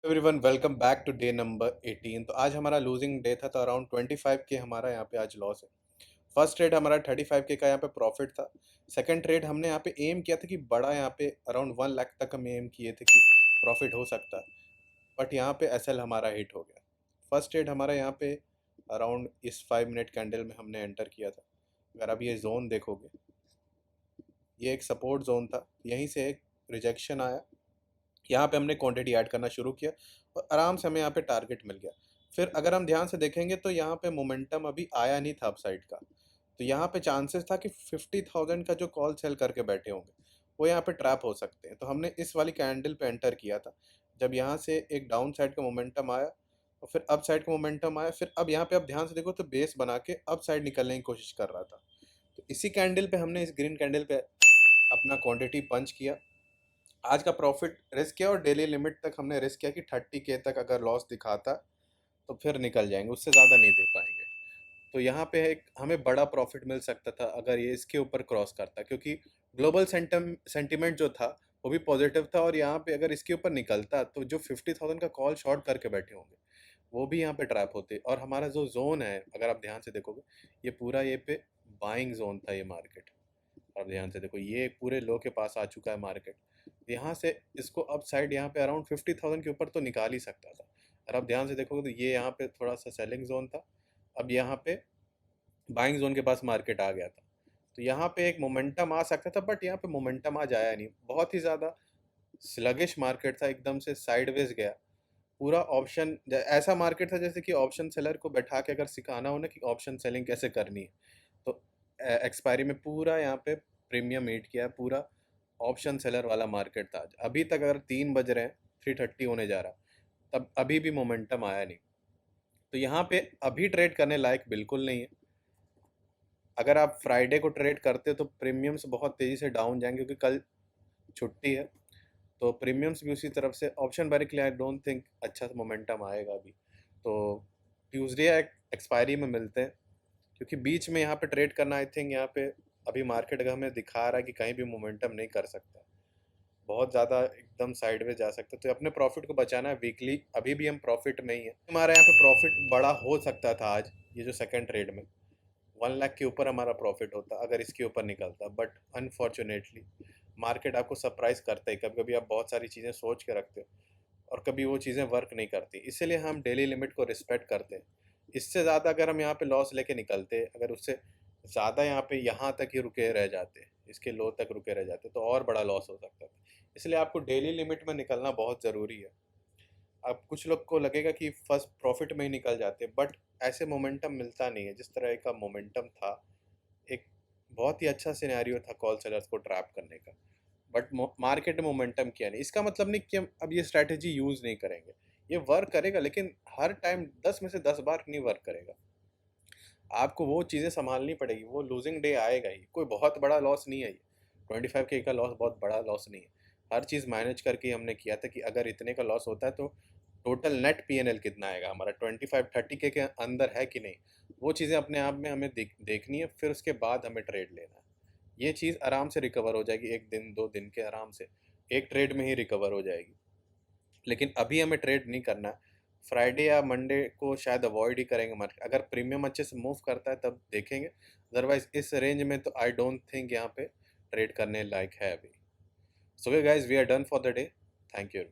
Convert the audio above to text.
Everyone welcome back to day number 18। तो आज हमारा लूजिंग डे था, तो अराउंड 25 के हमारा यहाँ पे आज लॉस है। फर्स्ट ट्रेड हमारा 35 के का यहाँ पे प्रॉफिट था। सेकंड ट्रेड हमने यहाँ पे एम किया था कि बड़ा यहाँ पे अराउंड 1 लाख तक हम एम किए थे कि प्रॉफिट हो सकता है, बट यहाँ पे एसएल हमारा हिट हो गया। फर्स्ट ट्रेड हमारा यहाँ पे अराउंड इस 5 मिनट कैंडल में हमने एंटर किया था। अगर आप ये जोन देखोगे, ये एक सपोर्ट जोन था, यहीं से एक रिजेक्शन आया, यहाँ पे हमने क्वांटिटी ऐड करना शुरू किया और आराम से हमें यहाँ पे टारगेट मिल गया। फिर अगर हम ध्यान से देखेंगे तो यहाँ पे मोमेंटम अभी आया नहीं था अपसाइड का, तो यहाँ पे चांसेस था कि 50,000 का जो कॉल सेल करके बैठे होंगे वो यहाँ पे ट्रैप हो सकते हैं। तो हमने इस वाली कैंडल पे एंटर किया था, जब यहाँ से एक डाउन साइड का मोमेंटम आया और फिर अप साइड का मोमेंटम आया। फिर अब यहाँ पे आप ध्यान से देखो तो बेस बना के अप साइड निकलने की कोशिश कर रहा था। तो इसी कैंडल पे हमने, इस ग्रीन कैंडल पे अपना क्वांटिटी पंच किया। आज का प्रॉफिट रिस्क किया और डेली लिमिट तक हमने रिस्क किया कि 30K तक अगर लॉस दिखाता तो फिर निकल जाएंगे, उससे ज़्यादा नहीं दे पाएंगे। तो यहाँ पे एक हमें बड़ा प्रॉफिट मिल सकता था अगर ये इसके ऊपर क्रॉस करता, क्योंकि ग्लोबल सेंटिमेंट जो था वो भी पॉजिटिव था। और यहाँ पे अगर इसके ऊपर निकलता तो जो 50,000 का कॉल शॉर्ट करके बैठे होंगे वो भी यहाँ पे ट्रैप होते। और हमारा जो जोन है, अगर आप ध्यान से देखोगे, ये पूरा ये पे बाइंग जोन था ये मार्केट। अब ध्यान से देखो, ये पूरे लो के पास आ चुका है मार्केट। यहाँ से इसको अप साइड यहाँ पे अराउंड 50,000 के ऊपर तो निकाल ही सकता था। और अब ध्यान से देखोगे तो ये यहाँ पे थोड़ा सा सेलिंग जोन था, अब यहाँ पे बाइंग जोन के पास मार्केट आ गया था। तो यहाँ पे एक मोमेंटम आ सकता था, बट यहाँ पे मोमेंटम आज आया नहीं। बहुत ही ज़्यादा स्लगिश मार्केट था, एकदम से साइडवेज गया पूरा। ऑप्शन ऐसा मार्केट था जैसे कि ऑप्शन सेलर को बैठा के अगर सिखाना हो ना कि ऑप्शन सेलिंग कैसे करनी है, तो एक्सपायरी में पूरा यहाँ पे प्रीमियम मीट किया है। पूरा ऑप्शन सेलर वाला मार्केट था आज। अभी तक अगर 3 बज रहे हैं, 3:30 होने जा रहा, तब अभी भी मोमेंटम आया नहीं। तो यहाँ पे अभी ट्रेड करने लायक बिल्कुल नहीं है। अगर आप फ्राइडे को ट्रेड करते हो तो प्रीमियम्स बहुत तेज़ी से डाउन जाएंगे, क्योंकि कल छुट्टी है। तो प्रीमियम्स भी उसी तरफ से ऑप्शन बारी के लिए आई डोंट थिंक अच्छा मोमेंटम आएगा अभी। तो ट्यूसडे एक्सपायरी में मिलते हैं, क्योंकि बीच में यहाँ पे ट्रेड करना, आई थिंक यहाँ पे अभी मार्केट अगर हमें दिखा रहा है कि कहीं भी मोमेंटम नहीं कर सकता, बहुत ज़्यादा एकदम साइडवेज जा सकता है। तो अपने प्रॉफिट को बचाना है वीकली। अभी भी हम प्रॉफिट में ही है, हमारा यहाँ पे प्रॉफिट बड़ा हो सकता था आज। ये जो सेकंड ट्रेड में 1 लाख के ऊपर हमारा प्रॉफिट होता अगर इसके ऊपर निकलता, बट अनफॉर्चुनेटली मार्केट आपको सरप्राइज करता है। कभी कभी आप बहुत सारी चीज़ें सोच के रखते हो और कभी वो चीज़ें वर्क नहीं करती, इसीलिए हम डेली लिमिट को रिस्पेक्ट करते हैं। इससे ज़्यादा अगर हम यहाँ पे लॉस लेके निकलते, अगर उससे ज़्यादा यहाँ पे यहाँ तक ही रुके रह जाते, इसके लो तक रुके रह जाते, तो और बड़ा लॉस हो सकता था। इसलिए आपको डेली लिमिट में निकलना बहुत ज़रूरी है। अब कुछ लोग को लगेगा कि फर्स्ट प्रॉफिट में ही निकल जाते, बट ऐसे मोमेंटम मिलता नहीं है जिस तरह का मोमेंटम था। एक बहुत ही अच्छा सिनेरियो था कॉल सेलर्स को ट्रैप करने का, बट मार्केट में मोमेंटम किया नहीं। इसका मतलब नहीं कि हम अब ये स्ट्रैटेजी यूज़ नहीं करेंगे, ये वर्क करेगा, लेकिन हर टाइम 10 में से 10 बार नहीं वर्क करेगा। आपको वो चीज़ें संभालनी पड़ेगी। वो लूजिंग डे आएगा ही, कोई बहुत बड़ा लॉस नहीं है ये। 25K का लॉस बहुत बड़ा लॉस नहीं है। हर चीज़ मैनेज करके हमने किया था कि अगर इतने का लॉस होता है तो टोटल नेट पीएनएल कितना आएगा हमारा, 25-30K के अंदर है कि नहीं, वो चीज़ें अपने आप में हमें देखनी है। फिर उसके बाद हमें ट्रेड लेना है। ये चीज़ आराम से रिकवर हो जाएगी, 1 दिन 2 दिन के आराम से, एक ट्रेड में ही रिकवर हो जाएगी। लेकिन अभी हमें ट्रेड नहीं करना है। फ्राइडे या मंडे को शायद अवॉइड ही करेंगे मार्केट। अगर प्रीमियम अच्छे से मूव करता है तब देखेंगे, अदरवाइज इस रेंज में तो आई डोंट थिंक यहाँ पे ट्रेड करने लायक है अभी। So guys, we are done for the day. Thank you.